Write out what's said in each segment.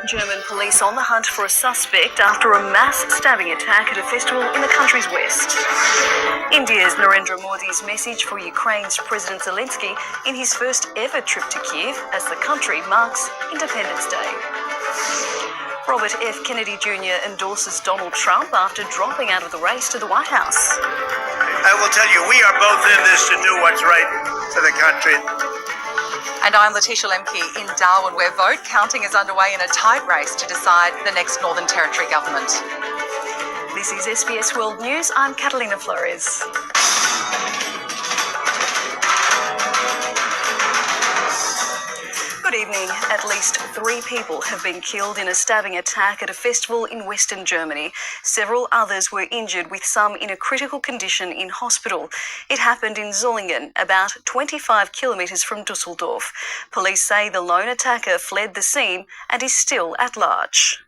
German police on the hunt for a suspect after a mass stabbing attack at a festival in the country's west. India's Narendra Modi's message for Ukraine's President Zelensky in his first ever trip to Kiev as the country marks Independence Day. Robert F. Kennedy Jr. endorses Donald Trump after dropping out of the race to the White House. I will tell you, we are both in this to do what's right for the country. And I'm Letitia Lemke in Darwin, where vote counting is underway in a tight race to decide the next Northern Territory government. This is SBS World News. I'm Catalina Flores. Good evening. At least 3 people have been killed in a stabbing attack at a festival in Western Germany. Several others were injured, with some in a critical condition in hospital. It happened in Zollingen, about 25 kilometres from Dusseldorf. Police say the lone attacker fled the scene and is still at large.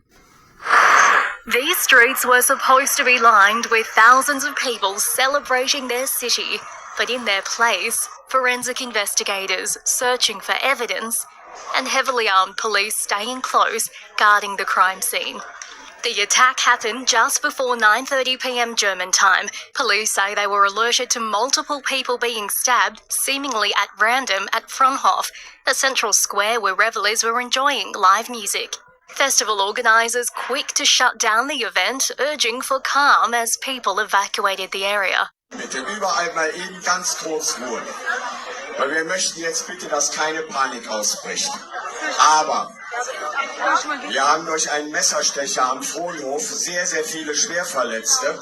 These streets were supposed to be lined with thousands of people celebrating their city, but in their place, forensic investigators searching for evidence and heavily armed police staying close, guarding the crime scene. The attack happened just before 9:30 p.m. German time. Police say they were alerted to multiple people being stabbed, seemingly at random, at Fraunhof, a central square where revellers were enjoying live music. Festival organisers quick to shut down the event, urging for calm as people evacuated the area. Bitte überall mal eben ganz kurz Ruhe. Weil wir möchten jetzt bitte, dass keine Panik ausbricht. Aber wir haben durch einen Messerstecher am Fraunhof sehr, sehr viele Schwerverletzte.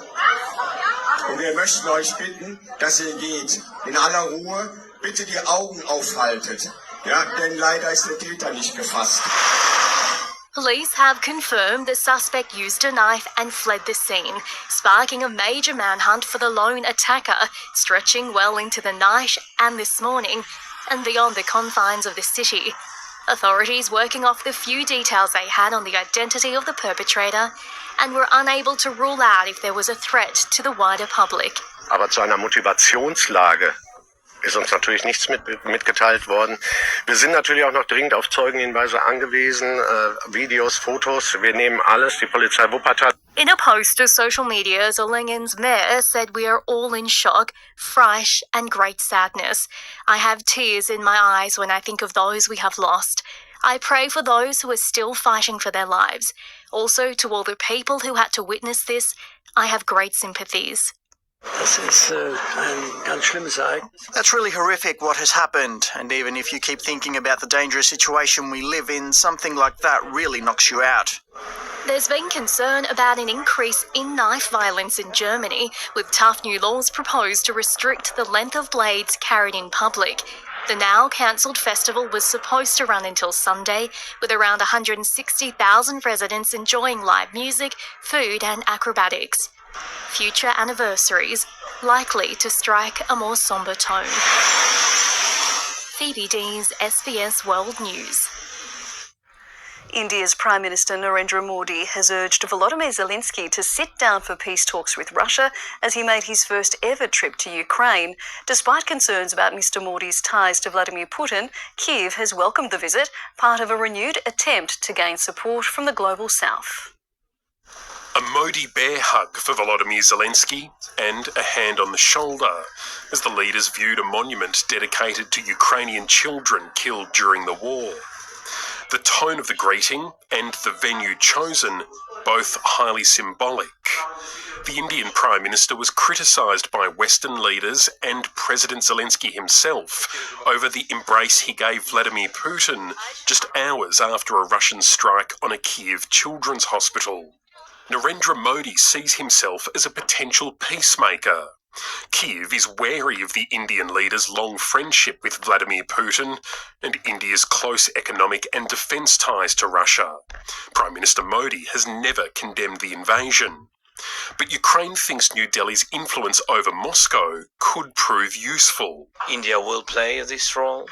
Und wir möchten euch bitten, dass ihr geht. In aller Ruhe bitte die Augen aufhaltet. Ja, denn leider ist der Täter nicht gefasst. Police have confirmed the suspect used a knife and fled the scene, sparking a major manhunt for the lone attacker, stretching well into the night and this morning, and beyond the confines of the city. Authorities working off the few details they had on the identity of the perpetrator and were unable to rule out if there was a threat to the wider public. Aber zu einer Motivationslage ist uns natürlich nichts mitgeteilt worden. Wir sind natürlich auch noch dringend auf Zeugenhinweise angewiesen, Videos, Fotos, wir nehmen alles, die Polizei Wuppertal. In a post to social media, Zollingen's mayor said, "We are all in shock, fright and great sadness. I have tears in my eyes when I think of those we have lost. I pray for those who are still fighting for their lives. Also, to all the people who had to witness this, I have great sympathies." Das ist ein ganz schlimmes Ereignis. That's really horrific what has happened, and even if you keep thinking about the dangerous situation we live in, something like that really knocks you out. There's been concern about an increase in knife violence in Germany, with tough new laws proposed to restrict the length of blades carried in public. The now cancelled festival was supposed to run until Sunday, with around 160,000 residents enjoying live music, food and acrobatics. Future anniversaries likely to strike a more sombre tone. Phoebe Dees, SBS World News. India's Prime Minister Narendra Modi has urged Volodymyr Zelensky to sit down for peace talks with Russia as he made his first ever trip to Ukraine. Despite concerns about Mr Modi's ties to Vladimir Putin, Kyiv has welcomed the visit, part of a renewed attempt to gain support from the global south. A Modi bear hug for Volodymyr Zelensky and a hand on the shoulder as the leaders viewed a monument dedicated to Ukrainian children killed during the war. The tone of the greeting and the venue chosen, both highly symbolic. The Indian Prime Minister was criticised by Western leaders and President Zelensky himself over the embrace he gave Vladimir Putin just hours after a Russian strike on a Kyiv children's hospital. Narendra Modi sees himself as a potential peacemaker. Kyiv is wary of the Indian leader's long friendship with Vladimir Putin and India's close economic and defence ties to Russia. Prime Minister Modi has never condemned the invasion. But Ukraine thinks New Delhi's influence over Moscow could prove useful. India will play this role.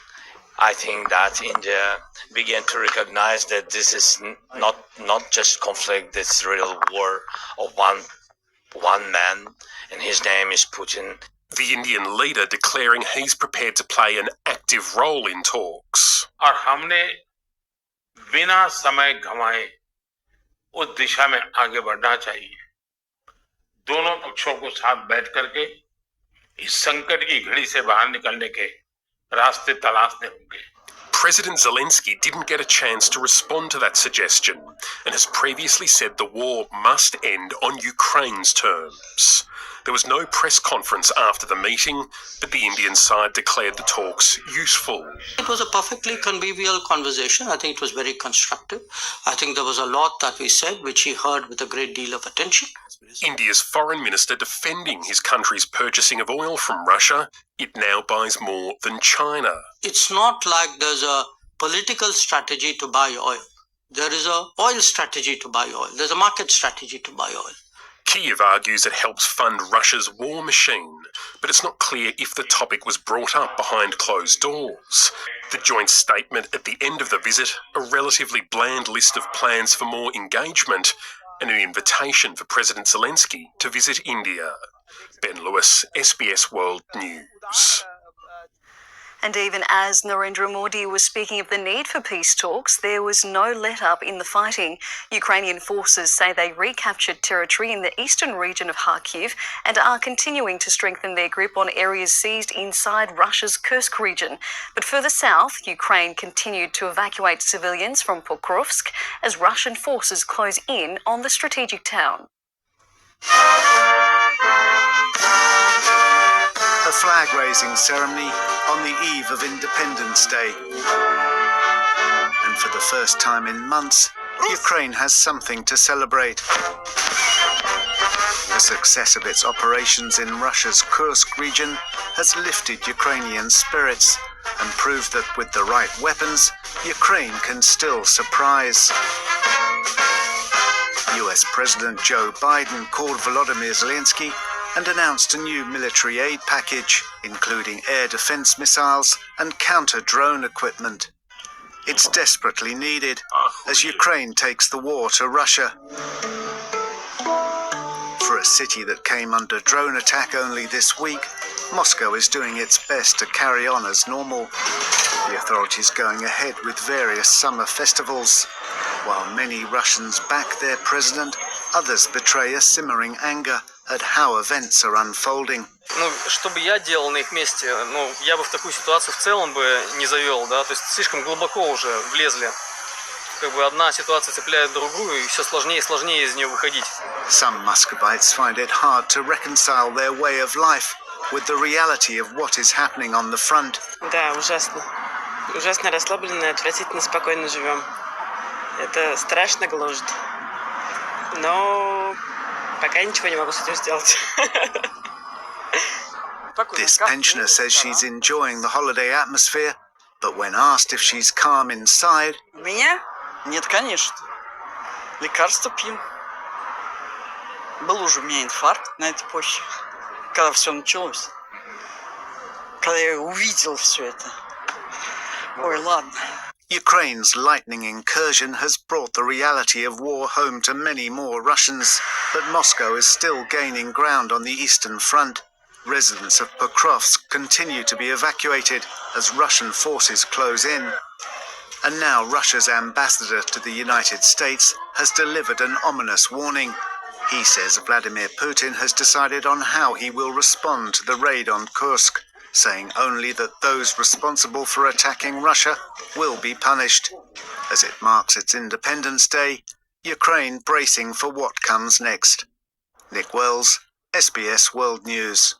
I think that India began to recognize that this is not just conflict, it's real war of one man, and his name is Putin. The Indian leader declaring he's prepared to play an active role in talks. और हमने बिना समय गंवाए उस दिशा में आगे बढ़ना चाहिए। दोनों पक्षों को साथ बैठ करके इस संकट की घड़ी से बाहर निकलने के रास्ते तलाशने होंगे। President Zelensky didn't get a chance to respond to that suggestion and has previously said the war must end on Ukraine's terms. There was no press conference after the meeting, but the Indian side declared the talks useful. It was a perfectly convivial conversation. I think it was very constructive. I think there was a lot that we said which he heard with a great deal of attention. India's foreign minister defending his country's purchasing of oil from Russia. It now buys more than China. It's not like there's a political strategy to buy oil. There is a oil strategy to buy oil. There's a market strategy to buy oil. Kyiv argues it helps fund Russia's war machine, but it's not clear if the topic was brought up behind closed doors. The joint statement at the end of the visit, a relatively bland list of plans for more engagement, and an invitation for President Zelensky to visit India. Ben Lewis, SBS World News. And even as Narendra Modi was speaking of the need for peace talks, there was no let-up in the fighting. Ukrainian forces say they recaptured territory in the eastern region of Kharkiv and are continuing to strengthen their grip on areas seized inside Russia's Kursk region. But further south, Ukraine continued to evacuate civilians from Pokrovsk as Russian forces close in on the strategic town. A flag-raising ceremony on the eve of Independence Day. And for the first time in months, Ukraine has something to celebrate. The success of its operations in Russia's Kursk region has lifted Ukrainian spirits and proved that with the right weapons, Ukraine can still surprise. US President Joe Biden called Volodymyr Zelensky and announced a new military aid package, including air defense missiles and counter-drone equipment. It's desperately needed as Ukraine takes the war to Russia. For a city that came under drone attack only this week, Moscow is doing its best to carry on as normal. The authorities going ahead with various summer festivals. While many Russians back their president, others betray a simmering anger at how events are unfolding. Ну, что бы я делал на их месте, ну, я бы в такую ситуацию в целом бы не завел, да, то есть слишком глубоко уже влезли. Как бы одна ситуация цепляет другую, и все сложнее и сложнее из нее выходить. Some Muscovites find it hard to reconcile their way of life with the reality of what is happening on the front. Да, ужасно. Ужасно расслабленно, отвратительно спокойно живем. Это страшно гложет. Но пока ничего не могу с этим сделать. This pensioner says she's enjoying the holiday atmosphere, but when asked if she's calm inside... Меня? Нет, конечно. Лекарства пью. Был уже у меня инфаркт на этой почве, когда все началось. Когда я увидел все это. Ой, ладно. Ukraine's lightning incursion has brought the reality of war home to many more Russians, but Moscow is still gaining ground on the eastern front. Residents of Pokrovsk continue to be evacuated as Russian forces close in. And now Russia's ambassador to the United States has delivered an ominous warning. He says Vladimir Putin has decided on how he will respond to the raid on Kursk, saying only that those responsible for attacking Russia will be punished. As it marks its Independence Day, Ukraine bracing for what comes next. Nick Wells, SBS World News.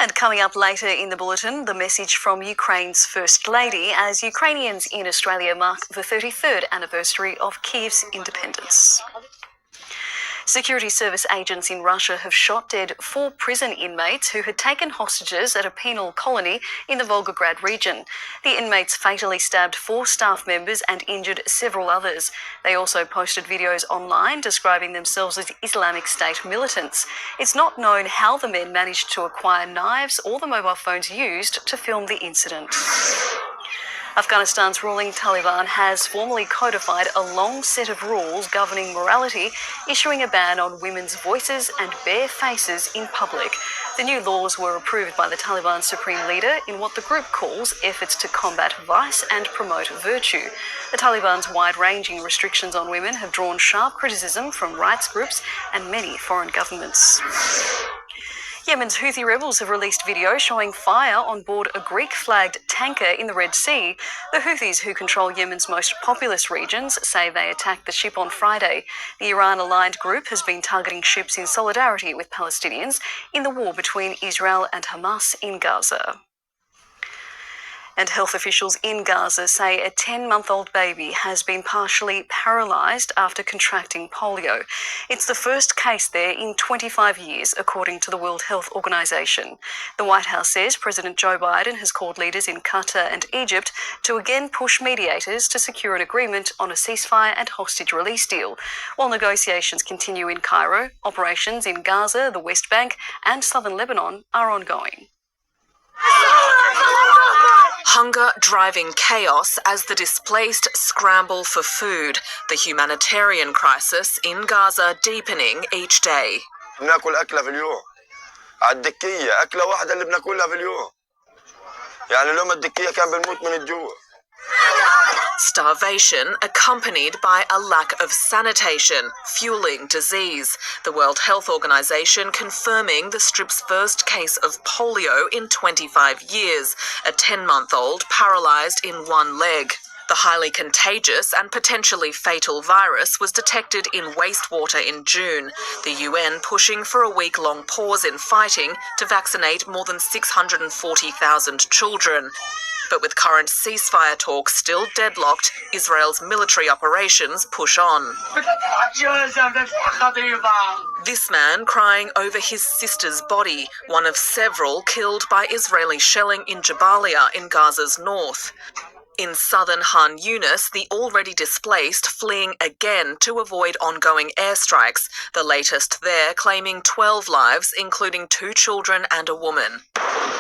And coming up later in the bulletin, the message from Ukraine's First Lady as Ukrainians in Australia mark the 33rd anniversary of Kyiv's independence. Security service agents in Russia have shot dead 4 prison inmates who had taken hostages at a penal colony in the Volgograd region. The inmates fatally stabbed 4 staff members and injured several others. They also posted videos online describing themselves as Islamic State militants. It's not known how the men managed to acquire knives or the mobile phones used to film the incident. Afghanistan's ruling Taliban has formally codified a long set of rules governing morality, issuing a ban on women's voices and bare faces in public. The new laws were approved by the Taliban's supreme leader in what the group calls efforts to combat vice and promote virtue. The Taliban's wide-ranging restrictions on women have drawn sharp criticism from rights groups and many foreign governments. Yemen's Houthi rebels have released video showing fire on board a Greek-flagged tanker in the Red Sea. The Houthis, who control Yemen's most populous regions, say they attacked the ship on Friday. The Iran-aligned group has been targeting ships in solidarity with Palestinians in the war between Israel and Hamas in Gaza. And health officials in Gaza say a 10-month-old baby has been partially paralysed after contracting polio. It's the first case there in 25 years, according to the World Health Organization. The White House says President Joe Biden has called leaders in Qatar and Egypt to again push mediators to secure an agreement on a ceasefire and hostage release deal. While negotiations continue in Cairo, operations in Gaza, the West Bank and southern Lebanon are ongoing. Hunger driving chaos as the displaced scramble for food, the humanitarian crisis in Gaza deepening each day. بناكل أكلة في اليوم على الدكية أكلة واحدة اللي بناكلها في اليوم يعني لو ما الدكية كان بنموت من الجوع. Starvation accompanied by a lack of sanitation, fueling disease. The World Health Organization confirming the Strip's first case of polio in 25 years, a 10-month-old paralysed in one leg. The highly contagious and potentially fatal virus was detected in wastewater in June, the UN pushing for a week-long pause in fighting to vaccinate more than 640,000 children. But with current ceasefire talks still deadlocked, Israel's military operations push on. This man crying over his sister's body, one of several killed by Israeli shelling in Jabalia in Gaza's north. In southern Han Yunis, the already displaced fleeing again to avoid ongoing airstrikes, the latest there claiming 12 lives, including 2 children and a woman.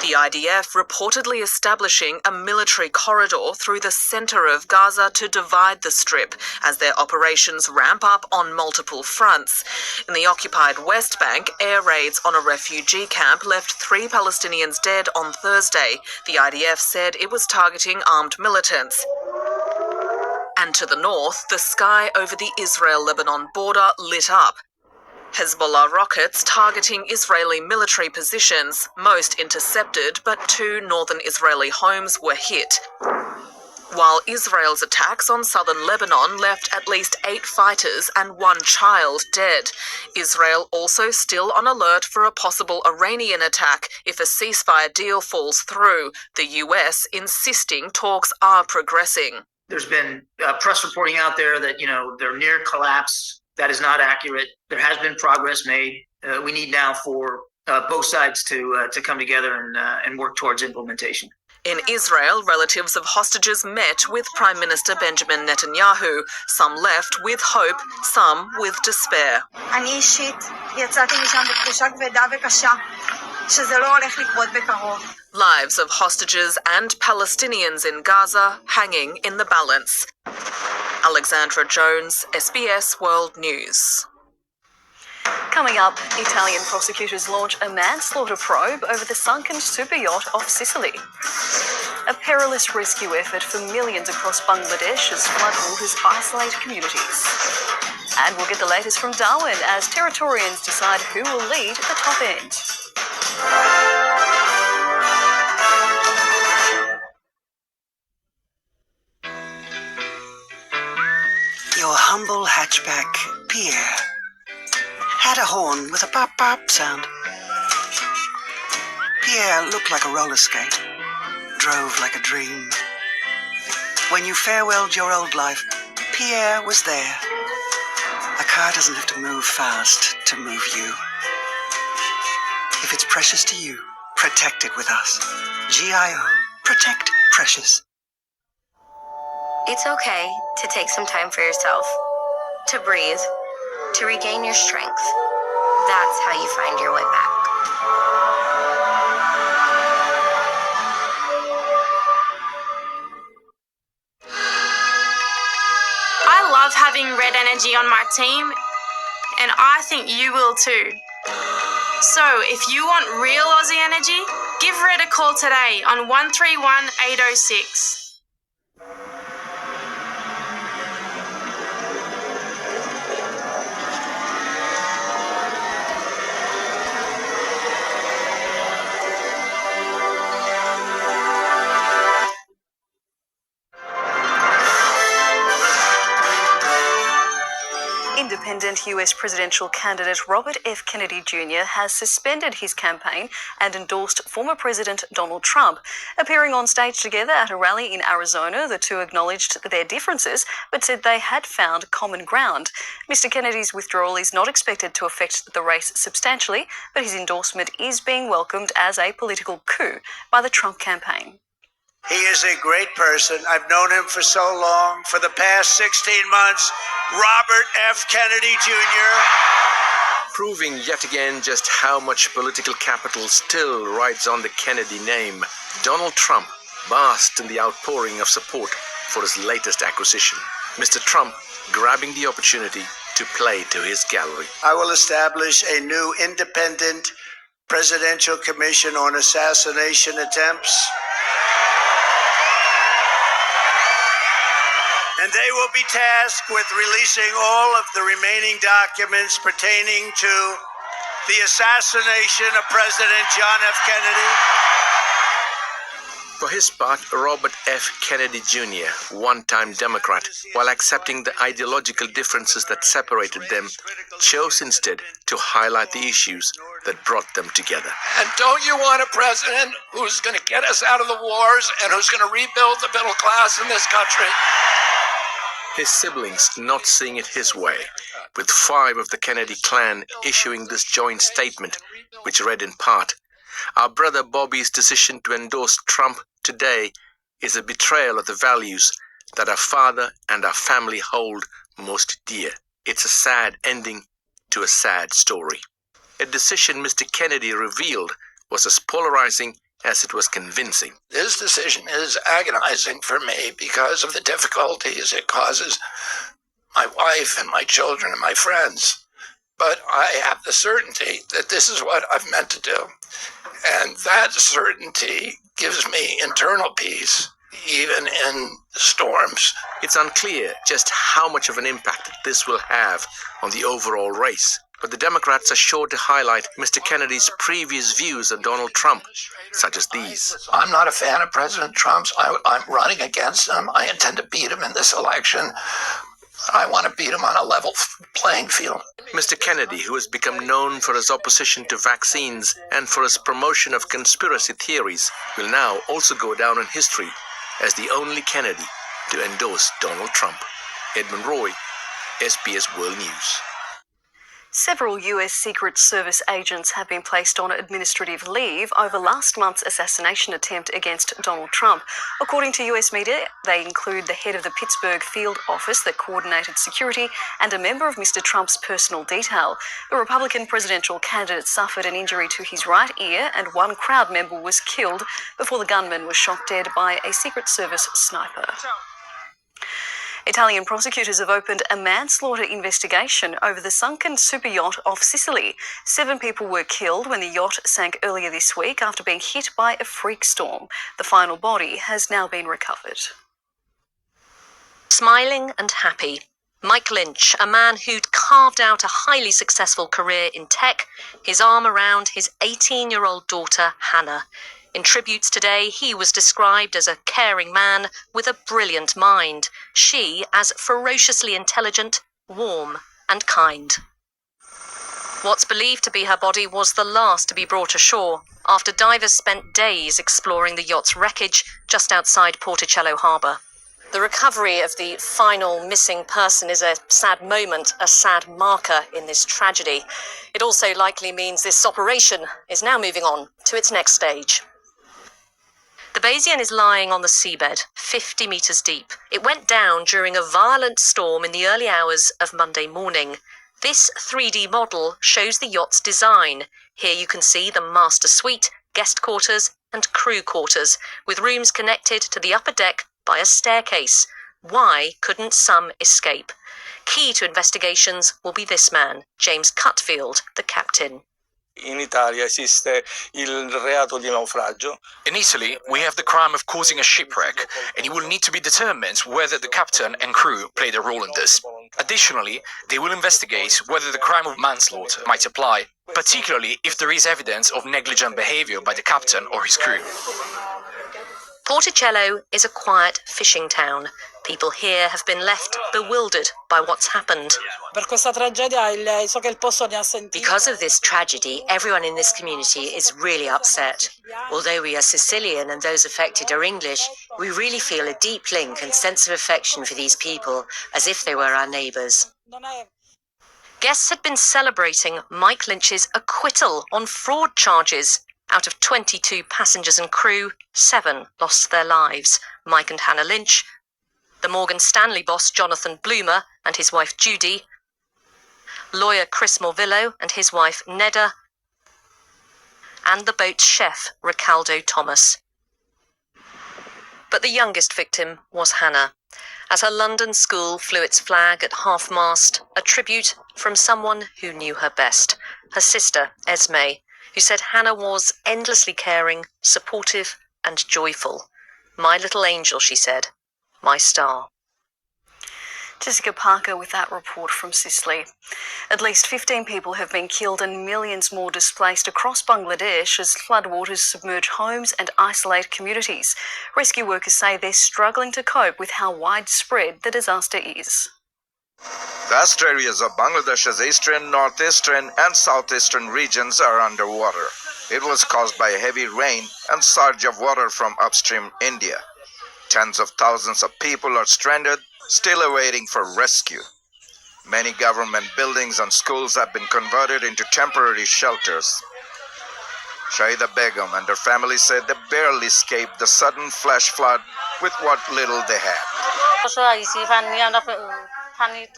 The IDF reportedly establishing a military corridor through the centre of Gaza to divide the Strip as their operations ramp up on multiple fronts. In the occupied West Bank, air raids on a refugee camp left 3 Palestinians dead on Thursday. The IDF said it was targeting armed militants. And to the north, the sky over the Israel-Lebanon border lit up. Hezbollah rockets targeting Israeli military positions, most intercepted, but 2 northern Israeli homes were hit. While Israel's attacks on southern Lebanon left at least 8 fighters and 1 child dead. Israel also still on alert for a possible Iranian attack if a ceasefire deal falls through, the US insisting talks are progressing. There's been press reporting out there that, they're near collapse. That is not accurate. There has been progress made. We need now for both sides to come together and work towards implementation. In Israel, relatives of hostages met with Prime Minister Benjamin Netanyahu, some left with hope, some with despair. אני אישית יצאתי משם בתחושה כבדה וקשה שזה לא הולך לקרות בקרוב. Lives of hostages and Palestinians in Gaza hanging in the balance. Alexandra Jones, SBS World News. Coming up, Italian prosecutors launch a manslaughter probe over the sunken super yacht off Sicily. A perilous rescue effort for millions across Bangladesh as floodwaters isolate communities. And we'll get the latest from Darwin as Territorians decide who will lead the top end. Your humble hatchback, Pierre, had a horn with a pop-pop sound. Pierre looked like a roller skate, drove like a dream. When you farewelled your old life, Pierre was there. A car doesn't have to move fast to move you. If it's precious to you, protect it with us. GIO, protect precious. It's okay to take some time for yourself, to breathe, to regain your strength. That's how you find your way back. I love having red energy on my team, and I think you will too. So, if you want real Aussie energy, give Red a call today on 131 806. Independent US presidential candidate Robert F. Kennedy Jr. has suspended his campaign and endorsed former President Donald Trump. Appearing on stage together at a rally in Arizona, the two acknowledged their differences but said they had found common ground. Mr. Kennedy's withdrawal is not expected to affect the race substantially, but his endorsement is being welcomed as a political coup by the Trump campaign. He is a great person. I've known him for so long. For the past 16 months, Robert F. Kennedy Jr. Proving yet again just how much political capital still rides on the Kennedy name, Donald Trump basked in the outpouring of support for his latest acquisition. Mr. Trump grabbing the opportunity to play to his gallery. I will establish a new independent presidential commission on assassination attempts. And they will be tasked with releasing all of the remaining documents pertaining to the assassination of President John F. Kennedy. For his part, Robert F. Kennedy Jr., one-time Democrat, while accepting the ideological differences that separated them, chose instead to highlight the issues that brought them together. And don't you want a president who's going to get us out of the wars and who's going to rebuild the middle class in this country? His siblings not seeing it his way, with 5 of the Kennedy clan issuing this joint statement, which read in part, "Our brother Bobby's decision to endorse Trump today is a betrayal of the values that our father and our family hold most dear. It's a sad ending to a sad story." A decision Mr. Kennedy revealed was as polarizing as it was convincing. This decision is agonizing for me because of the difficulties it causes my wife and my children and my friends. But I have the certainty that this is what I've meant to do. And that certainty gives me internal peace, even in storms. It's unclear just how much of an impact this will have on the overall race. But the Democrats are sure to highlight Mr. Kennedy's previous views on Donald Trump, such as these. I'm not a fan of President Trump's. I'm running against him. I intend to beat him in this election. I want to beat him on a level playing field. Mr. Kennedy, who has become known for his opposition to vaccines and for his promotion of conspiracy theories, will now also go down in history as the only Kennedy to endorse Donald Trump. Edmund Roy, SBS World News. Several US Secret Service agents have been placed on administrative leave over last month's assassination attempt against Donald Trump. According to US media, they include the head of the Pittsburgh field office that coordinated security and a member of Mr. Trump's personal detail. The Republican presidential candidate suffered an injury to his right ear and one crowd member was killed before the gunman was shot dead by a Secret Service sniper. Italian prosecutors have opened a manslaughter investigation over the sunken super yacht off Sicily. 7 people were killed when the yacht sank earlier this week after being hit by a freak storm. The final body has now been recovered. Smiling and happy, Mike Lynch, a man who'd carved out a highly successful career in tech, his arm around his 18-year-old daughter, Hannah. In tributes today, he was described as a caring man with a brilliant mind. She as ferociously intelligent, warm and kind. What's believed to be her body was the last to be brought ashore after divers spent days exploring the yacht's wreckage just outside Porticello Harbour. The recovery of the final missing person is a sad moment, a sad marker in this tragedy. It also likely means this operation is now moving on to its next stage. The Bayesian is lying on the seabed, 50 metres deep. It went down during a violent storm in the early hours of Monday morning. This 3D model shows the yacht's design. Here you can see the master suite, guest quarters and crew quarters, with rooms connected to the upper deck by a staircase. Why couldn't some escape? Key to investigations will be this man, James Cutfield, the captain. In Italia esiste il reato di naufragio. In Italy, we have the crime of causing a shipwreck, and it will need to be determined whether the captain and crew played a role in this. Additionally, they will investigate whether the crime of manslaughter might apply, particularly if there is evidence of negligent behavior by the captain or his crew. Porticello is a quiet fishing town. People here have been left bewildered by what's happened. Because of this tragedy, everyone in this community is really upset. Although we are Sicilian and those affected are English, we really feel a deep link and sense of affection for these people, as if they were our neighbours. Guests had been celebrating Mike Lynch's acquittal on fraud charges. Out of 22 passengers and crew, 7 lost their lives. Mike and Hannah Lynch, the Morgan Stanley boss Jonathan Bloomer and his wife Judy, lawyer Chris Morvillo and his wife Neda, and the boat's chef Ricaldo Thomas. But the youngest victim was Hannah. As her London school flew its flag at half-mast, a tribute from someone who knew her best, her sister Esme, who said Hannah was endlessly caring, supportive and joyful. My little angel, she said, my star. Jessica Parker with that report from Sicily. At least 15 people have been killed and millions more displaced across Bangladesh as floodwaters submerge homes and isolate communities. Rescue workers say they're struggling to cope with how widespread the disaster is. Vast areas of Bangladesh's eastern, northeastern and southeastern regions are underwater. It was caused by heavy rain and surge of water from upstream India. Tens of thousands of people are stranded, still awaiting for rescue. Many government buildings and schools have been converted into temporary shelters. Shahida Begum and her family said they barely escaped the sudden flash flood with what little they had.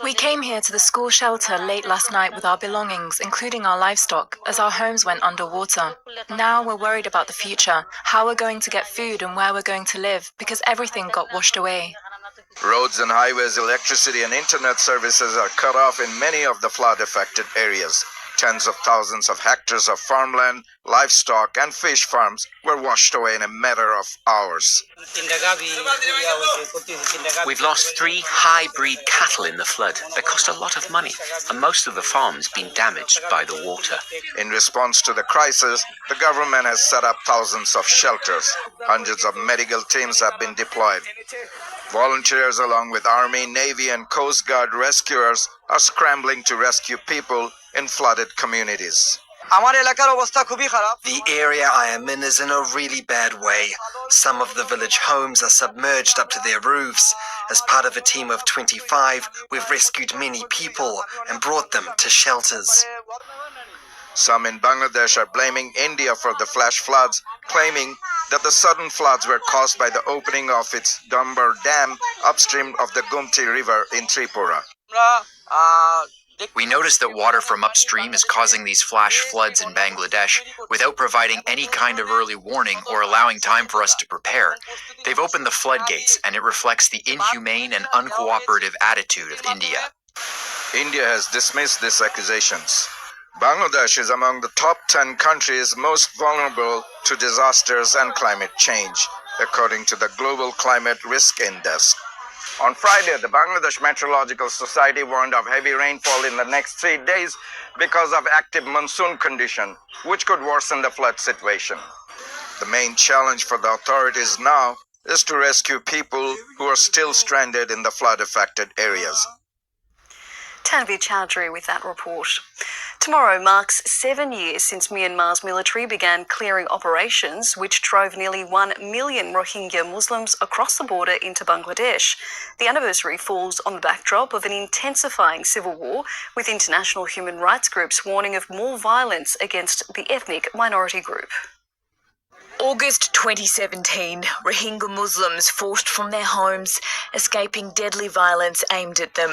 We came here to the school shelter late last night with our belongings, including our livestock, as our homes went underwater. Now we're worried about the future, how we're going to get food and where we're going to live, because everything got washed away. Roads and highways, electricity and internet services are cut off in many of the flood-affected areas. Tens of thousands of hectares of farmland, livestock and fish farms were washed away in a matter of hours. We've lost 3 high-breed cattle in the flood. They cost a lot of money, and most of the farms been damaged by the water. In response to the crisis, the government has set up thousands of shelters. Hundreds of medical teams have been deployed. Volunteers along with Army, Navy and Coast Guard rescuers are scrambling to rescue people in flooded communities. The area I am in is in a really bad way. Some of the village homes are submerged up to their roofs. As part of a team of 25, we've rescued many people and brought them to shelters. Some in Bangladesh are blaming India for the flash floods, claiming that the sudden floods were caused by the opening of its Dumbar Dam upstream of the Gumti River in Tripura. We noticed that water from upstream is causing these flash floods in Bangladesh without providing any kind of early warning or allowing time for us to prepare. They've opened the floodgates, and it reflects the inhumane and uncooperative attitude of India. India has dismissed these accusations. Bangladesh is among the top 10 countries most vulnerable to disasters and climate change, according to the Global Climate Risk Index. On Friday, the Bangladesh Meteorological Society warned of heavy rainfall in the next 3 days because of active monsoon condition, which could worsen the flood situation. The main challenge for the authorities now is to rescue people who are still stranded in the flood-affected areas. Tanvi Chowdhury with that report. Tomorrow marks 7 years since Myanmar's military began clearing operations which drove nearly 1 million Rohingya Muslims across the border into Bangladesh. The anniversary falls on the backdrop of an intensifying civil war, with international human rights groups warning of more violence against the ethnic minority group. August 2017, Rohingya Muslims forced from their homes, escaping deadly violence aimed at them.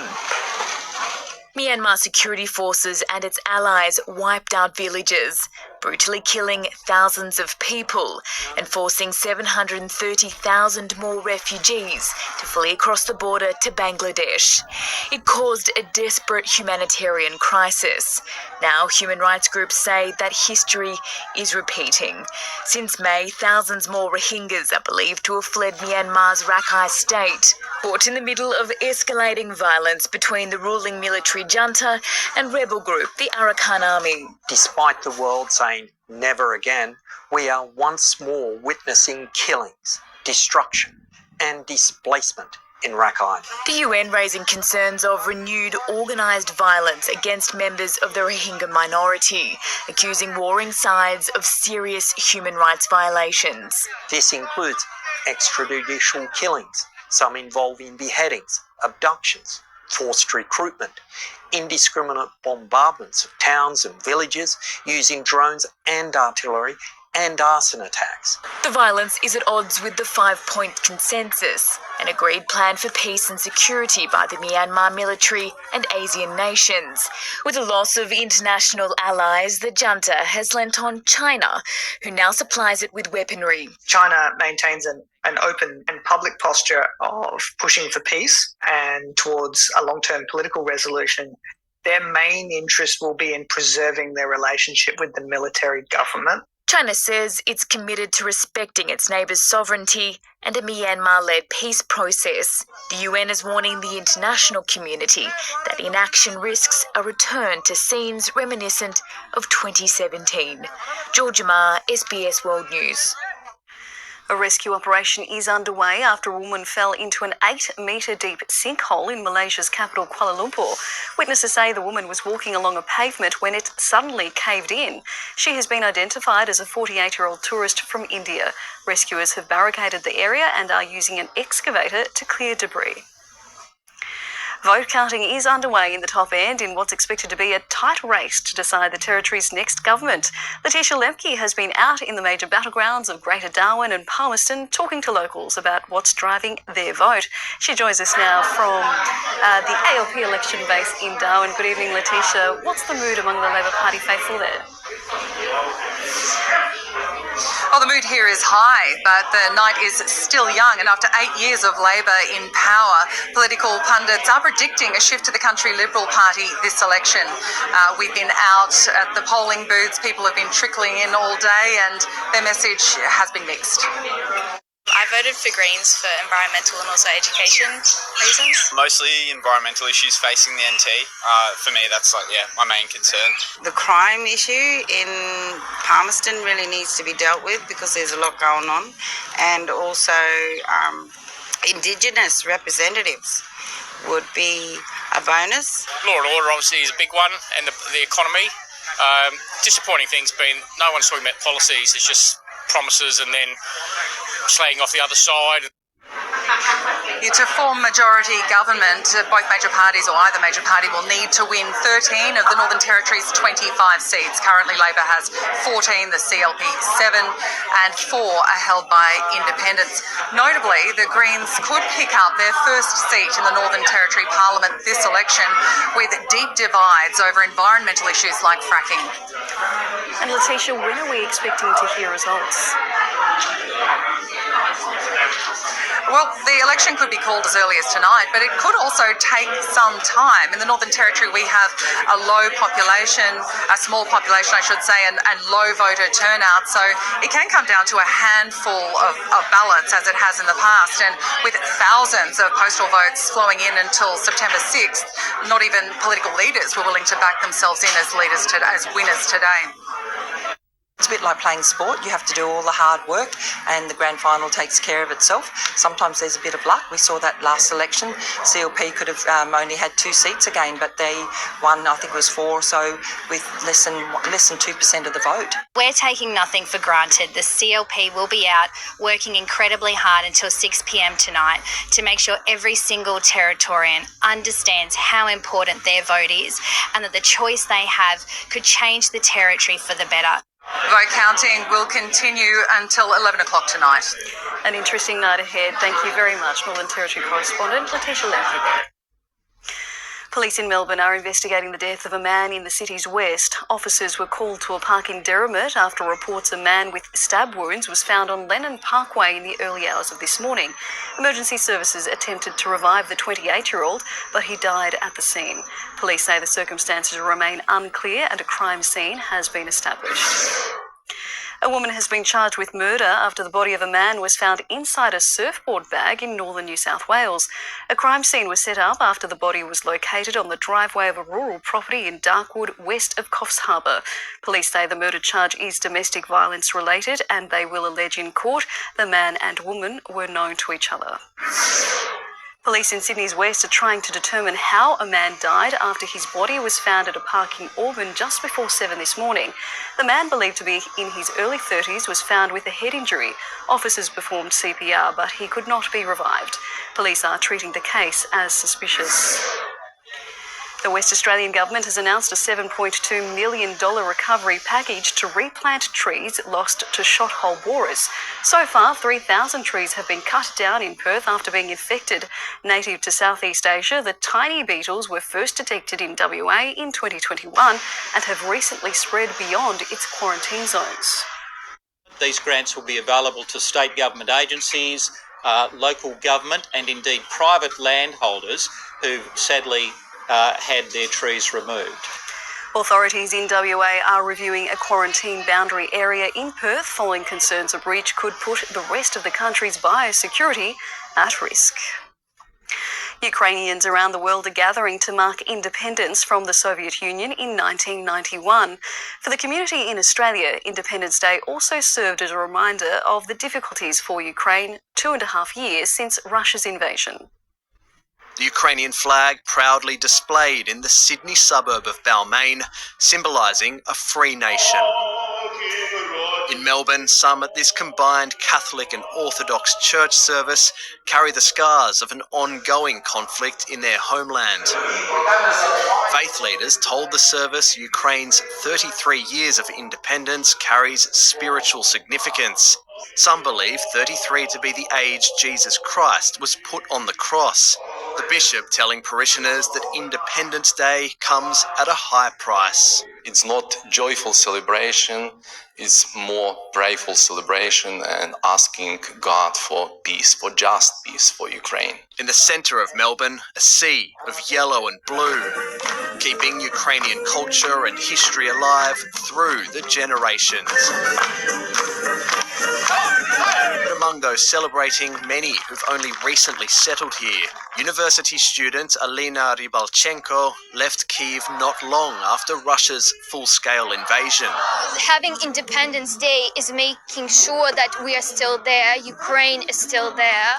Myanmar security forces and its allies wiped out villages. brutally killing thousands of people and forcing 730,000 more refugees to flee across the border to Bangladesh. It caused a desperate humanitarian crisis. Now, human rights groups say that history is repeating. Since May, thousands more Rohingyas are believed to have fled Myanmar's Rakhine state, caught in the middle of escalating violence between the ruling military junta and rebel group, the Arakan Army. Despite the world saying never again, we are once more witnessing killings, destruction and displacement in Rakhine. The UN raising concerns of renewed organised violence against members of the Rohingya minority, accusing warring sides of serious human rights violations. This includes extrajudicial killings, some involving beheadings, abductions, forced recruitment, indiscriminate bombardments of towns and villages using drones and artillery, and arson attacks. The violence is at odds with the 5-point consensus, an agreed plan for peace and security by the Myanmar military and ASEAN nations. With the loss of international allies, the junta has lent on China, who now supplies it with weaponry. China maintains an open and public posture of pushing for peace and towards a long-term political resolution. Their main interest will be in preserving their relationship with the military government. China says it's committed to respecting its neighbours' sovereignty and a Myanmar-led peace process. The UN is warning the international community that inaction risks a return to scenes reminiscent of 2017. Georgia Ma, SBS World News. A rescue operation is underway after a woman fell into an 8-metre deep sinkhole in Malaysia's capital, Kuala Lumpur. Witnesses say the woman was walking along a pavement when it suddenly caved in. She has been identified as a 48-year-old tourist from India. Rescuers have barricaded the area and are using an excavator to clear debris. Vote counting is underway in the top end in what's expected to be a tight race to decide the territory's next government. Letitia Lemke has been out in the major battlegrounds of Greater Darwin and Palmerston talking to locals about what's driving their vote. She joins us now from the ALP election base in Darwin. Good evening, Letitia. What's the mood among the Labor Party faithful there? Well, the mood here is high, but the night is still young, and after 8 years of Labor in power, political pundits are predicting a shift to the Country Liberal Party this election. We've been out at the polling booths, people have been trickling in all day, and their message has been mixed. I voted for Greens for environmental and also education reasons. Mostly environmental issues facing the NT. For me, that's my main concern. The crime issue in Palmerston really needs to be dealt with because there's a lot going on, and also Indigenous representatives would be a bonus. Law and order obviously is a big one, and the economy. Disappointing things being no one's talking about policies, it's just promises and then slaying off the other side. To form majority government, both major parties or either major party will need to win 13 of the Northern Territory's 25 seats. Currently Labor has 14, the CLP 7 and 4 are held by independents. Notably, the Greens could pick up their first seat in the Northern Territory Parliament this election with deep divides over environmental issues like fracking. And Letitia, when are we expecting to hear results? Well, the election could be called as early as tonight, but it could also take some time. In the Northern Territory, we have a low population, a small population, I should say, and low voter turnout. So it can come down to a handful of ballots, as it has in the past. And with thousands of postal votes flowing in until September 6th, not even political leaders were willing to back themselves in as winners today. It's a bit like playing sport. You have to do all the hard work and the grand final takes care of itself. Sometimes there's a bit of luck. We saw that last election. CLP could have only had 2 seats again, but they won, I think it was 4 or so, with less than 2% of the vote. We're taking nothing for granted. The CLP will be out working incredibly hard until 6 p.m. tonight to make sure every single Territorian understands how important their vote is and that the choice they have could change the Territory for the better. Vote counting will continue until 11 o'clock tonight. An interesting night ahead. Thank you very much, Northern Territory correspondent Letitia Lemke. Police in Melbourne are investigating the death of a man in the city's west. Officers were called to a park in Derrimut after reports a man with stab wounds was found on Lennon Parkway in the early hours of this morning. Emergency services attempted to revive the 28-year-old, but he died at the scene. Police say the circumstances remain unclear and a crime scene has been established. A woman has been charged with murder after the body of a man was found inside a surfboard bag in northern New South Wales. A crime scene was set up after the body was located on the driveway of a rural property in Darkwood, west of Coffs Harbour. Police say the murder charge is domestic violence related and they will allege in court the man and woman were known to each other. Police in Sydney's west are trying to determine how a man died after his body was found at a park in Auburn just before 7 this morning. The man, believed to be in his early 30s, was found with a head injury. Officers performed CPR, but he could not be revived. Police are treating the case as suspicious. The West Australian Government has announced a $7.2 million recovery package to replant trees lost to shot hole borers. So far, 3,000 trees have been cut down in Perth after being infected. Native to Southeast Asia, the tiny beetles were first detected in WA in 2021 and have recently spread beyond its quarantine zones. These grants will be available to state government agencies, local government and indeed private landholders who sadly had their trees removed. Authorities in WA are reviewing a quarantine boundary area in Perth following concerns a breach could put the rest of the country's biosecurity at risk. Ukrainians around the world are gathering to mark independence from the Soviet Union in 1991. For the community in Australia, Independence Day also served as a reminder of the difficulties for Ukraine 2.5 years since Russia's invasion. The Ukrainian flag proudly displayed in the Sydney suburb of Balmain, symbolising a free nation. In Melbourne, some at this combined Catholic and Orthodox church service carry the scars of an ongoing conflict in their homeland. Faith leaders told the service Ukraine's 33 years of independence carries spiritual significance. Some believe 33 to be the age Jesus Christ was put on the cross. The bishop telling parishioners that Independence Day comes at a high price. It's not joyful celebration, it's more prayerful celebration and asking God for peace, for just peace for Ukraine. In the centre of Melbourne, a sea of yellow and blue, keeping Ukrainian culture and history alive through the generations. But among those celebrating, many who've only recently settled here. University student Alina Rybalchenko left Kyiv not long after Russia's full-scale invasion. Having Independence Day is making sure that we are still there, Ukraine is still there,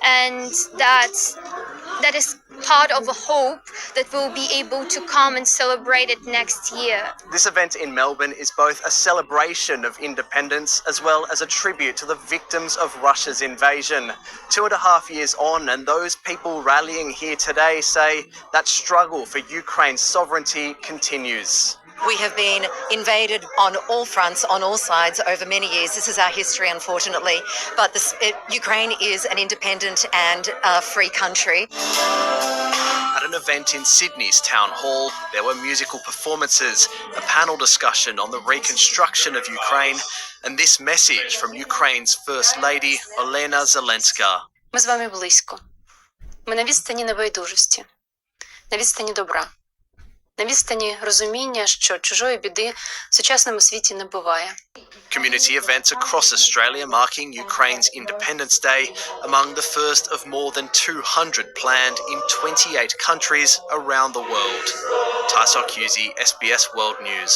and that is part of a hope that we'll be able to come and celebrate it next year. This event in Melbourne is both a celebration of independence as well as a tribute to the victims of Russia's invasion. 2.5 years on, and those people rallying here today say that struggle for Ukraine's sovereignty continues. We have been invaded on all fronts, on all sides, over many years. This is our history, unfortunately. But Ukraine is an independent and free country. At an event in Sydney's Town Hall, there were musical performances, a panel discussion on the reconstruction of Ukraine, and this message from Ukraine's First Lady, Olena Zelenska. Ми з вами близько. Ми на відстані небайдужості, на відстані добра. На відстані розуміння, що чужої біди в сучасному світі не буває. Community events across Australia marking Ukraine's Independence Day, among the first of more than 200 planned in 28 countries around the world. Taisok Yuzi, SBS World News.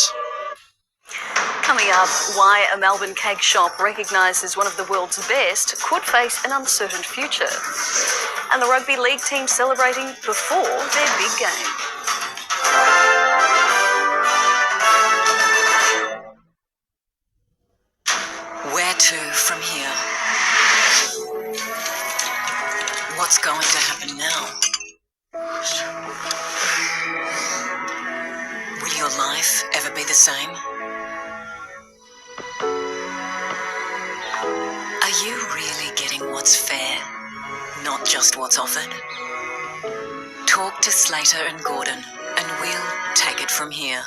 Coming up, why a Melbourne cake shop recognised as one of the world's best could face an uncertain future. And the rugby league team celebrating before their big game. Where to from here? What's going to happen now? Will your life ever be the same? Are you really getting what's fair, not just what's offered? Talk to Slater and Gordon, and we'll take it from here.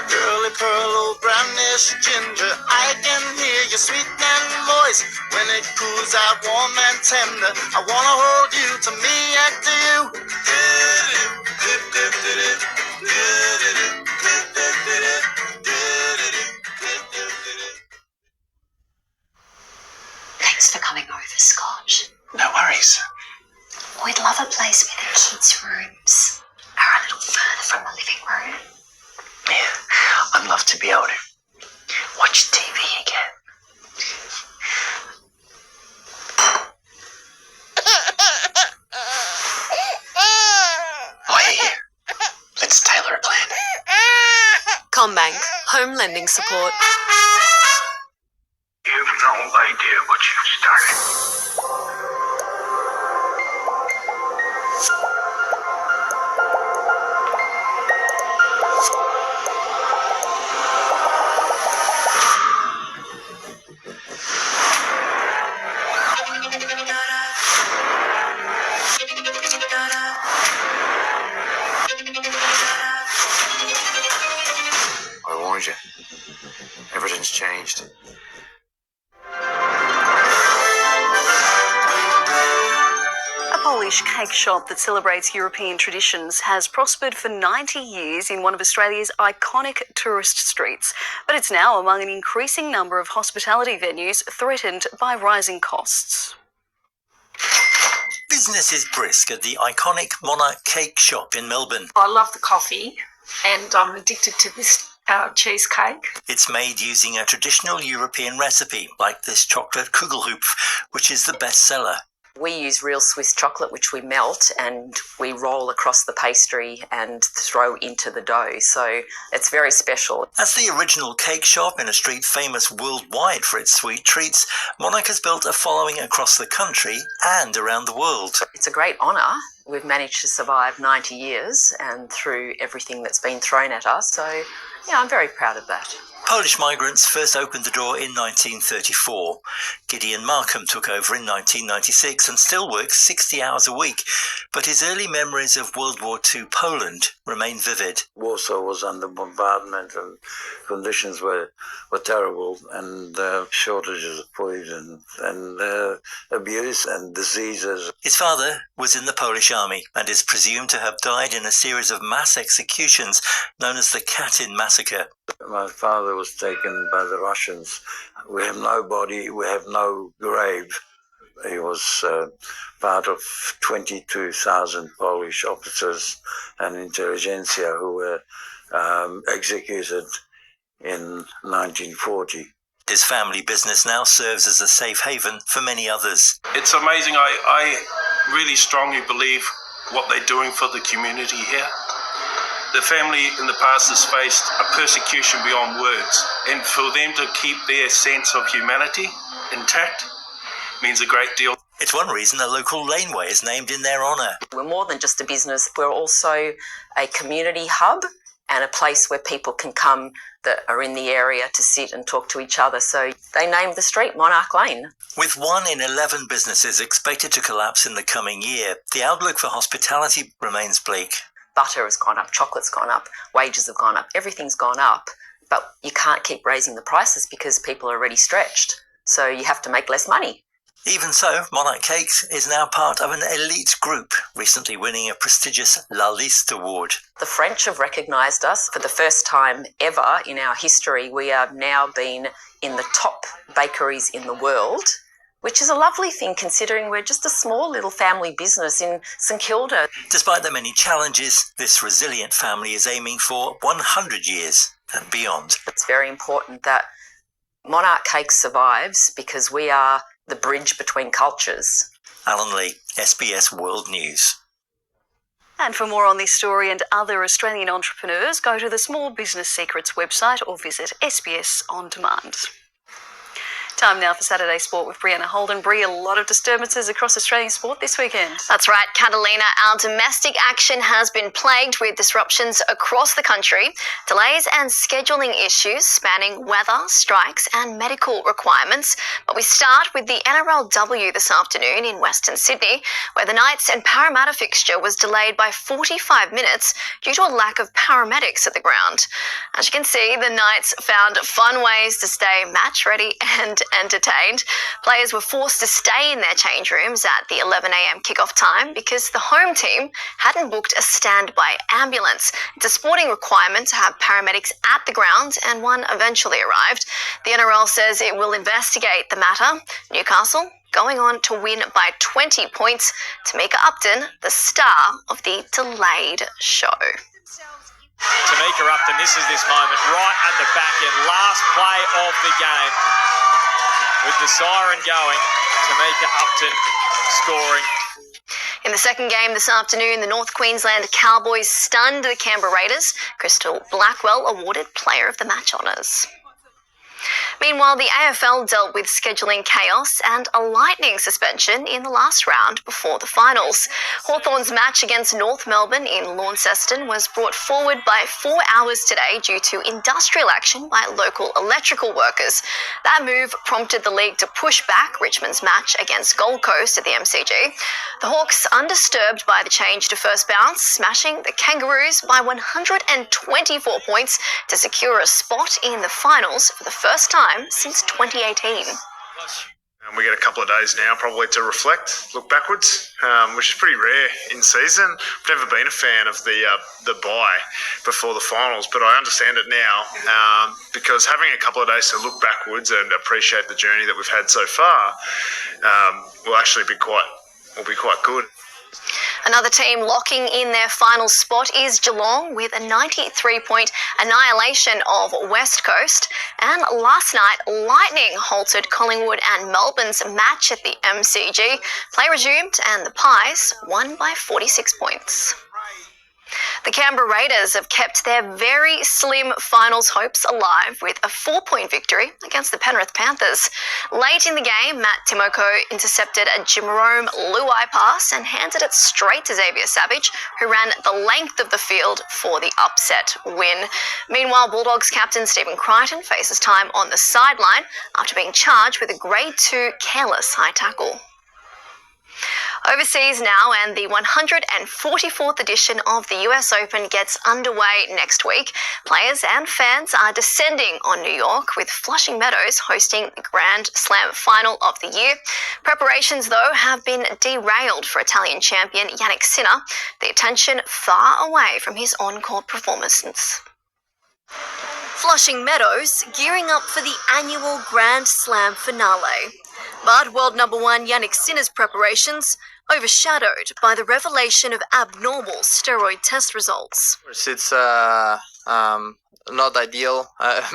Girly pearl, old brownish ginger, I can hear your sweet and voice. When it cools out warm and tender, I wanna hold you to me and to you. Thanks for coming over, Scott. No worries. We'd love a place where the kids' rooms are a little further from the living room. Yeah, I'd love to be able to watch TV again. Oh, let's tailor a plan. CommBank, home lending support. You've no idea what you've started. I warned you. Everything's changed. A Polish cake shop that celebrates European traditions has prospered for 90 years in one of Australia's iconic tourist streets, but it's now among an increasing number of hospitality venues threatened by rising costs. Business is brisk at the iconic Monarch Cake Shop in Melbourne. I love the coffee and I'm addicted to this cheesecake. It's made using a traditional European recipe, like this chocolate Kugelhupf, which is the best seller. We use real Swiss chocolate, which we melt and we roll across the pastry and throw into the dough. So it's very special. As the original cake shop in a street famous worldwide for its sweet treats, Monarch has built a following across the country and around the world. It's a great honour. We've managed to survive 90 years and through everything that's been thrown at us. So, yeah, I'm very proud of that. Polish migrants first opened the door in 1934. Gideon Markham took over in 1996 and still works 60 hours a week. But his early memories of World War II Poland remain vivid. Warsaw was under bombardment and conditions were terrible, and shortages of food and abuse and diseases. His father was in the Polish army and is presumed to have died in a series of mass executions known as the Katyn massacre. My father was taken by the Russians. We have no body, we have no grave. He was part of 22,000 Polish officers and intelligentsia who were executed in 1940. His family business now serves as a safe haven for many others. It's amazing. I really strongly believe what they're doing for the community here. The family in the past has faced a persecution beyond words, and for them to keep their sense of humanity intact means a great deal. It's one reason a local laneway is named in their honour. We're more than just a business, we're also a community hub and a place where people can come that are in the area to sit and talk to each other. So they named the street Monarch Lane. With 1 in 11 businesses expected to collapse in the coming year, the outlook for hospitality remains bleak. Butter has gone up, chocolate's gone up, wages have gone up, everything's gone up. But you can't keep raising the prices because people are already stretched. So you have to make less money. Even so, Monarch Cakes is now part of an elite group, recently winning a prestigious La Liste award. The French have recognised us for the first time ever in our history. We have now been in the top bakeries in the world, which is a lovely thing considering we're just a small little family business in St Kilda. Despite the many challenges, this resilient family is aiming for 100 years and beyond. It's very important that Monarch Cakes survives because we are the bridge between cultures. Alan Lee, SBS World News. And for more on this story and other Australian entrepreneurs, go to the Small Business Secrets website or visit SBS On Demand. Time now for Saturday Sport with Brianna Holden. Bri, a lot of disturbances across Australian sport this weekend. That's right, Catalina. Our domestic action has been plagued with disruptions across the country, delays and scheduling issues spanning weather, strikes and medical requirements. But we start with the NRLW this afternoon in Western Sydney, where the Knights and Parramatta fixture was delayed by 45 minutes due to a lack of paramedics at the ground. As you can see, the Knights found fun ways to stay match ready and entertained. Players were forced to stay in their change rooms at the 11 a.m. kickoff time because the home team hadn't booked a standby ambulance. It's a sporting requirement to have paramedics at the ground, and one eventually arrived. The NRL says it will investigate the matter. Newcastle going on to win by 20 points. Tamika Upton, the star of the delayed show. Tamika Upton, this is this moment right at the back end, last play of the game. With the siren going, Tamika Upton scoring. In the second game this afternoon, the North Queensland Cowboys stunned the Canberra Raiders. Crystal Blackwell awarded Player of the Match honours. Meanwhile, the AFL dealt with scheduling chaos and a lightning suspension in the last round before the finals. Hawthorn's match against North Melbourne in Launceston was brought forward by 4 hours today due to industrial action by local electrical workers. That move prompted the league to push back Richmond's match against Gold Coast at the MCG. The Hawks, undisturbed by the change to first bounce, smashing the Kangaroos by 124 points to secure a spot in the finals for the first time since 2018. We get a couple of days now probably to reflect, look backwards, which is pretty rare in season. I've never been a fan of the bye before the finals, but I understand it now because having a couple of days to look backwards and appreciate the journey that we've had so far will actually be quite good. Another team locking in their final spot is Geelong with a 93-point annihilation of West Coast. And last night, lightning halted Collingwood and Melbourne's match at the MCG. Play resumed and the Pies won by 46 points. The Canberra Raiders have kept their very slim finals hopes alive with a 4-point victory against the Penrith Panthers. Late in the game, Matt Timoko intercepted a Jerome Luai pass and handed it straight to Xavier Savage, who ran the length of the field for the upset win. Meanwhile, Bulldogs captain Stephen Crichton faces time on the sideline after being charged with a Grade 2 careless high tackle. Overseas now, and the 144th edition of the US Open gets underway next week. Players and fans are descending on New York, with Flushing Meadows hosting the Grand Slam final of the year. Preparations, though, have been derailed for Italian champion Yannick Sinner, the attention far away from his on-court performances. Flushing Meadows gearing up for the annual Grand Slam finale. But world number one Yannick Sinner's preparations overshadowed by the revelation of abnormal steroid test results. It's not ideal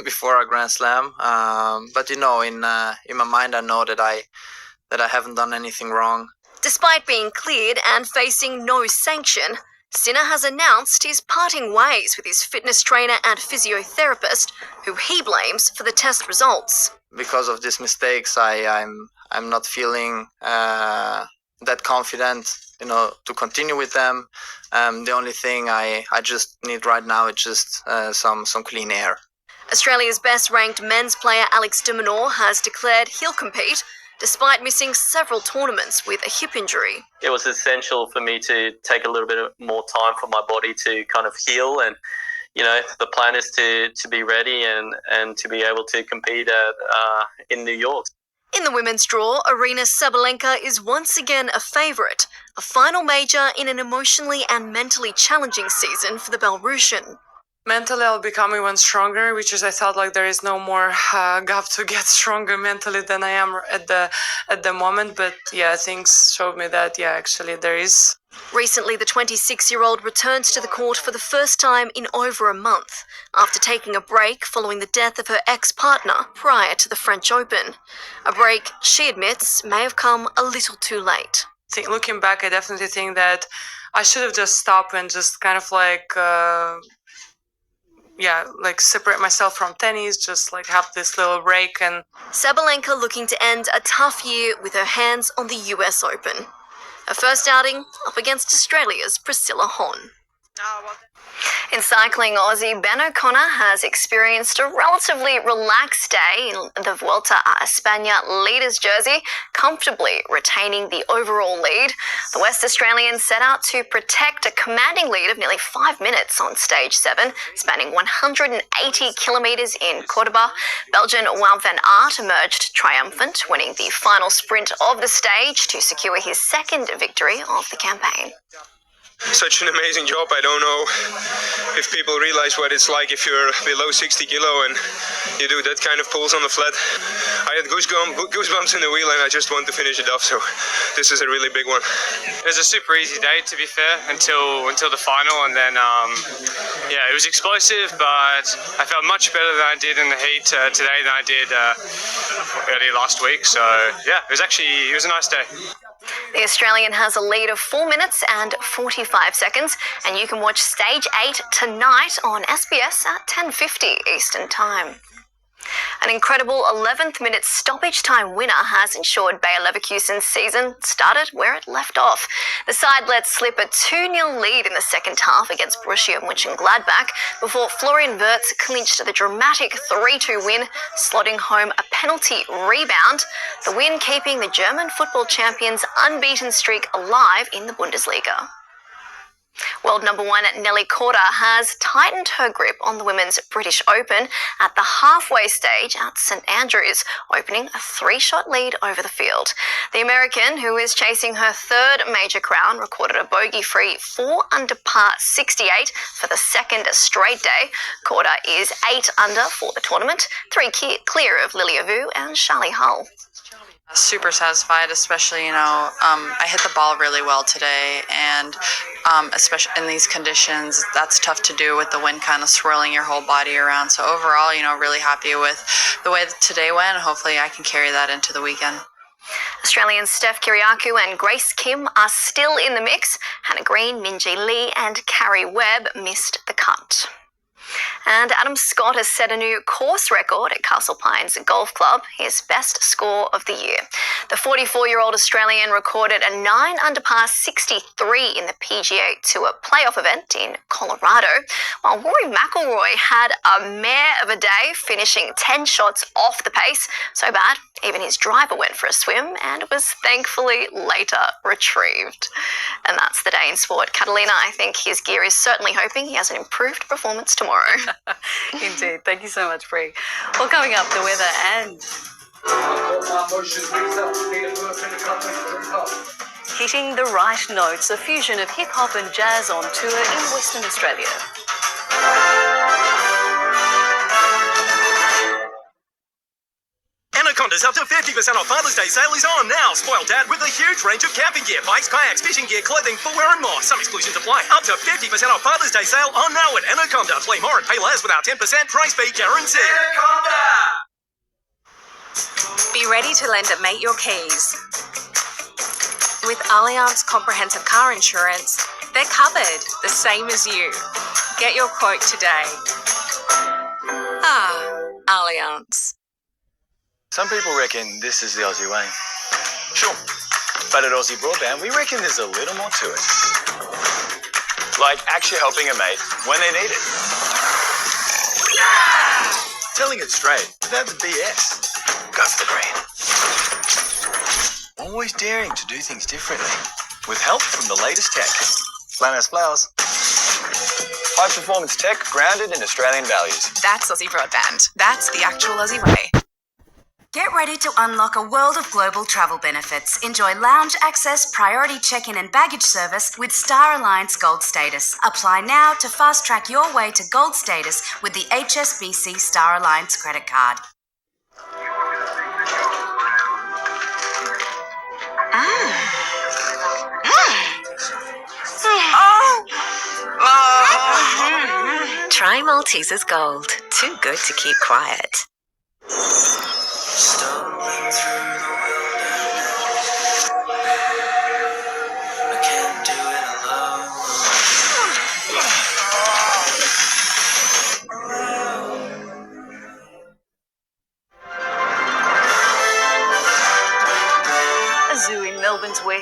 before a Grand Slam, but in my mind I know that I haven't done anything wrong. Despite being cleared and facing no sanction, Sinner has announced he's parting ways with his fitness trainer and physiotherapist, who he blames for the test results. Because of these mistakes, I'm not feeling that confident, to continue with them. The only thing I just need right now is just some clean air. Australia's best-ranked men's player Alex de Minaur has declared he'll compete, despite missing several tournaments with a hip injury. It was essential for me to take a little bit more time for my body to kind of heal, and the plan is to be ready and to be able to compete in New York. In the women's draw, Arina Sabalenka is once again a favourite, a final major in an emotionally and mentally challenging season for the Belarusian. Mentally, I'll become even stronger, which is I felt like there is no more gap to get stronger mentally than I am at the moment. But yeah, things showed me that actually there is. Recently, the 26-year-old returns to the court for the first time in over a month, after taking a break following the death of her ex-partner prior to the French Open. A break, she admits, may have come a little too late. Looking back, I definitely think that I should have just stopped and just kind of separate myself from tennis, just like have this little break. And Sabalenka looking to end a tough year with her hands on the US Open. Her first outing up against Australia's Priscilla Hon. In cycling, Aussie Ben O'Connor has experienced a relatively relaxed day in the Vuelta a España leaders jersey, comfortably retaining the overall lead. The West Australian set out to protect a commanding lead of nearly 5 minutes on stage 7, spanning 180 kilometres in Cordoba. Belgian Wout van Aert emerged triumphant, winning the final sprint of the stage to secure his second victory of the campaign. Such an amazing job. I don't know if people realize what it's like if you're below 60 kilo and you do that kind of pulls on the flat. I had goosebumps in the wheel and I just want to finish it off, so this is a really big one. It was a super easy day, to be fair, until the final, and then it was explosive, but I felt much better than I did in the heat today than I did earlier last week, so yeah, it was a nice day. The Australian has a lead of 4 minutes and 45 seconds, and you can watch Stage 8 tonight on SBS at 10:50 Eastern Time. An incredible 11th minute stoppage time winner has ensured Bayer Leverkusen's season started where it left off. The side let slip a 2-0 lead in the second half against Borussia Mönchengladbach before Florian Wirtz clinched the dramatic 3-2 win, slotting home a penalty rebound, the win keeping the German football champions' unbeaten streak alive in the Bundesliga. World number 1 Nelly Korda has tightened her grip on the Women's British Open at the halfway stage at St Andrews, opening a 3-shot lead over the field. The American, who is chasing her third major crown, recorded a bogey-free 4 under par 68 for the second straight day. Korda is 8 under for the tournament, 3 clear of Lilia Vu and Charlie Hull. Super satisfied, especially, I hit the ball really well today, and especially in these conditions, that's tough to do with the wind kind of swirling your whole body around. So overall, really happy with the way that today went. Hopefully I can carry that into the weekend. Australian Steph Kyriakou and Grace Kim are still in the mix. Hannah Green, Minjee Lee and Carrie Webb missed the cut. And Adam Scott has set a new course record at Castle Pines Golf Club, his best score of the year. The 44-year-old Australian recorded a 9 under par 63 in the PGA Tour playoff event in Colorado, while Rory McIlroy had a mare of a day, finishing 10 shots off the pace, so bad even his driver went for a swim and was thankfully later retrieved. And that's the day in sport. Catalina, I think his gear is certainly hoping he has an improved performance tomorrow. Indeed. Thank you so much, Bree. Well, coming up, the weather and hitting the right notes, a fusion of hip-hop and jazz on tour in Western Australia. Anaconda's up to 50% off Father's Day sale is on now. Spoil Dad with a huge range of camping gear, bikes, kayaks, fishing gear, clothing, footwear and more. Some exclusions apply. Up to 50% off Father's Day sale on now at Anaconda. Play more and pay less with our 10% price beat guarantee. Anaconda! Be ready to lend at Mate Your Keys. With Allianz Comprehensive Car Insurance, they're covered, the same as you. Get your quote today. Allianz. Some people reckon this is the Aussie way. Sure. But at Aussie Broadband, we reckon there's a little more to it. Like actually helping a mate when they need it. Telling it straight, without the BS. Go for the green. Always daring to do things differently. With help from the latest tech. Flowers, flowers. High performance tech grounded in Australian values. That's Aussie Broadband. That's the actual Aussie way. Get ready to unlock a world of global travel benefits. Enjoy lounge access, priority check-in and baggage service with Star Alliance Gold Status. Apply now to fast-track your way to Gold Status with the HSBC Star Alliance credit card. Try Maltesers Gold. Too good to keep quiet. Stumbling through the wilderness, I can't do it alone.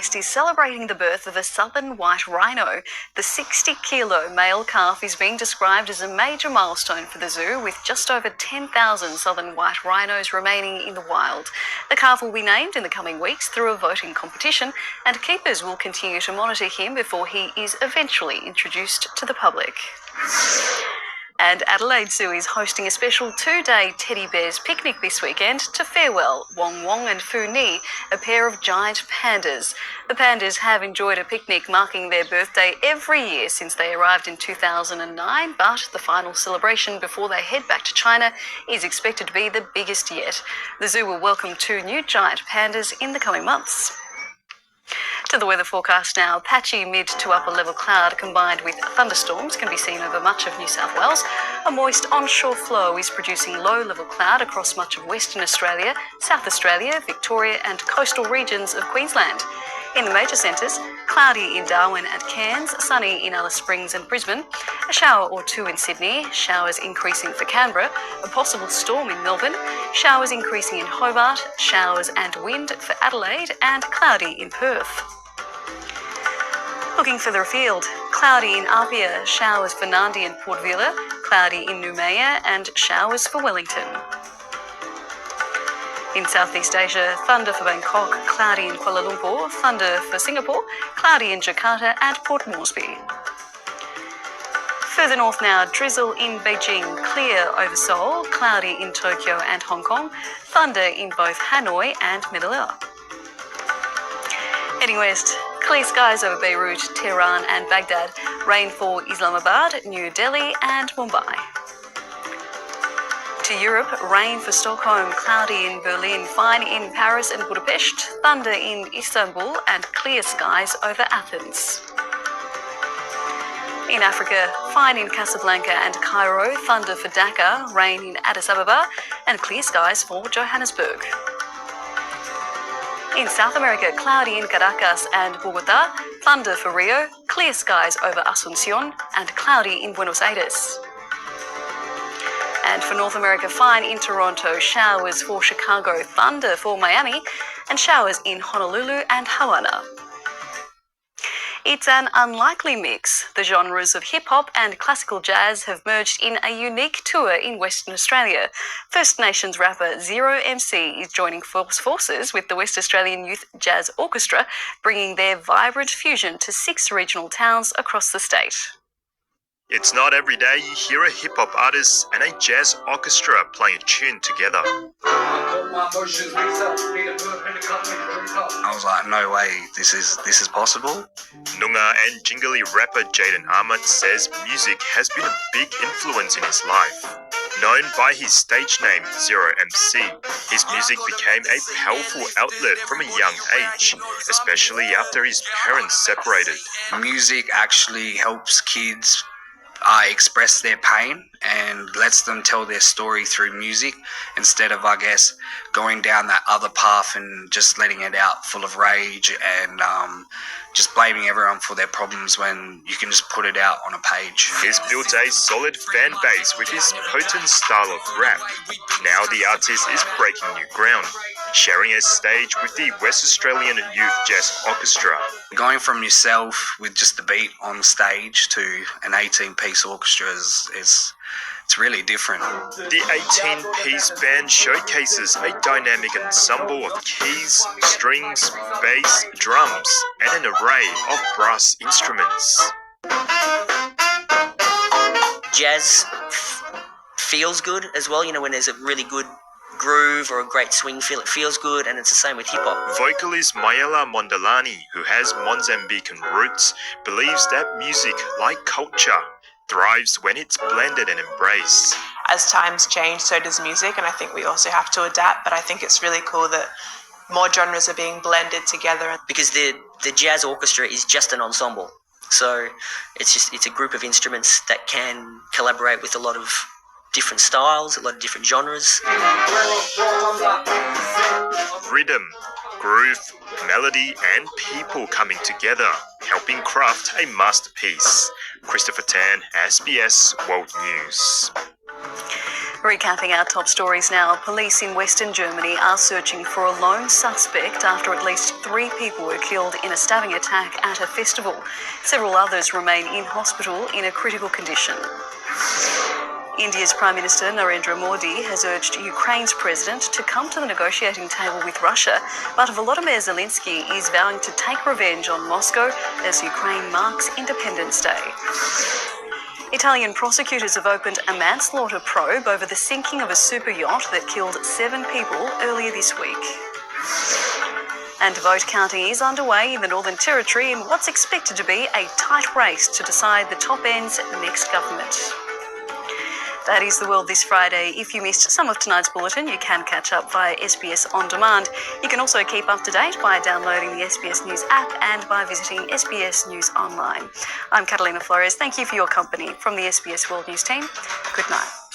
West is celebrating the birth of a southern white rhino. The 60-kilo male calf is being described as a major milestone for the zoo, with just over 10,000 southern white rhinos remaining in the wild. The calf will be named in the coming weeks through a voting competition, and keepers will continue to monitor him before he is eventually introduced to the public. And Adelaide Zoo is hosting a special 2-day teddy bears picnic this weekend to farewell Wong Wong and Fu Ni, a pair of giant pandas. The pandas have enjoyed a picnic marking their birthday every year since they arrived in 2009, but the final celebration before they head back to China is expected to be the biggest yet. The zoo will welcome 2 new giant pandas in the coming months. To the weather forecast now. Patchy mid to upper level cloud combined with thunderstorms can be seen over much of New South Wales. A moist onshore flow is producing low level cloud across much of Western Australia, South Australia, Victoria and coastal regions of Queensland. In the major centres, cloudy in Darwin and Cairns, sunny in Alice Springs and Brisbane, a shower or 2 in Sydney, showers increasing for Canberra, a possible storm in Melbourne, showers increasing in Hobart, showers and wind for Adelaide and cloudy in Perth. Looking further afield, cloudy in Apia, showers for Nadi and Port Vila, cloudy in Noumea and showers for Wellington. In Southeast Asia, thunder for Bangkok, cloudy in Kuala Lumpur, thunder for Singapore, cloudy in Jakarta and Port Moresby. Further north now, drizzle in Beijing, clear over Seoul, cloudy in Tokyo and Hong Kong, thunder in both Hanoi and Manila. Heading west, clear skies over Beirut, Tehran and Baghdad, rain for Islamabad, New Delhi and Mumbai. To Europe, rain for Stockholm, cloudy in Berlin, fine in Paris and Budapest, thunder in Istanbul and clear skies over Athens. In Africa, fine in Casablanca and Cairo, thunder for Dhaka, rain in Addis Ababa and clear skies for Johannesburg. In South America, cloudy in Caracas and Bogota, thunder for Rio, clear skies over Asunción and cloudy in Buenos Aires. And for North America, fine in Toronto, showers for Chicago, thunder for Miami, and showers in Honolulu and Havana. It's an unlikely mix. The genres of hip-hop and classical jazz have merged in a unique tour in Western Australia. First Nations rapper Zero MC is joining forces with the West Australian Youth Jazz Orchestra, bringing their vibrant fusion to 6 regional towns across the state. It's not every day you hear a hip-hop artist and a jazz orchestra playing a tune together. I was like, no way, this is possible. Noongar and Jingali rapper Jaden Ahmed says music has been a big influence in his life. Known by his stage name Zero MC, his music became a powerful outlet from a young age, especially after his parents separated. Music actually helps kids express their pain and lets them tell their story through music instead of, I guess, going down that other path and just letting it out full of rage and just blaming everyone for their problems when you can just put it out on a page. He's built a solid fan base with his potent style of rap. Now the artist is breaking new ground, sharing a stage with the West Australian Youth Jazz Orchestra. Going from yourself with just the beat on stage to an 18-piece orchestra it's really different. The 18-piece band showcases a dynamic ensemble of keys, strings, bass, drums, and an array of brass instruments. Jazz feels good as well, when there's a really good groove or a great swing feel, it feels good, and it's the same with hip-hop. Vocalist Mayela Mondalani, who has Mozambican roots, believes that music, like culture, thrives when it's blended and embraced. As times change, so does music, and I think we also have to adapt, but I think it's really cool that more genres are being blended together. Because the jazz orchestra is just an ensemble, so it's a group of instruments that can collaborate with a lot of different styles, a lot of different genres. Rhythm, groove, melody and people coming together, helping craft a masterpiece. Christopher Tan, SBS World News. Recapping our top stories now, police in Western Germany are searching for a lone suspect after at least 3 people were killed in a stabbing attack at a festival. Several others remain in hospital in a critical condition. India's Prime Minister Narendra Modi has urged Ukraine's president to come to the negotiating table with Russia, but Volodymyr Zelensky is vowing to take revenge on Moscow as Ukraine marks Independence Day. Italian prosecutors have opened a manslaughter probe over the sinking of a super yacht that killed 7 people earlier this week. And vote counting is underway in the Northern Territory in what's expected to be a tight race to decide the top end's next government. That is the world this Friday. If you missed some of tonight's bulletin, you can catch up via SBS On Demand. You can also keep up to date by downloading the SBS News app and by visiting SBS News Online. I'm Catalina Flores. Thank you for your company. From the SBS World News team, good night.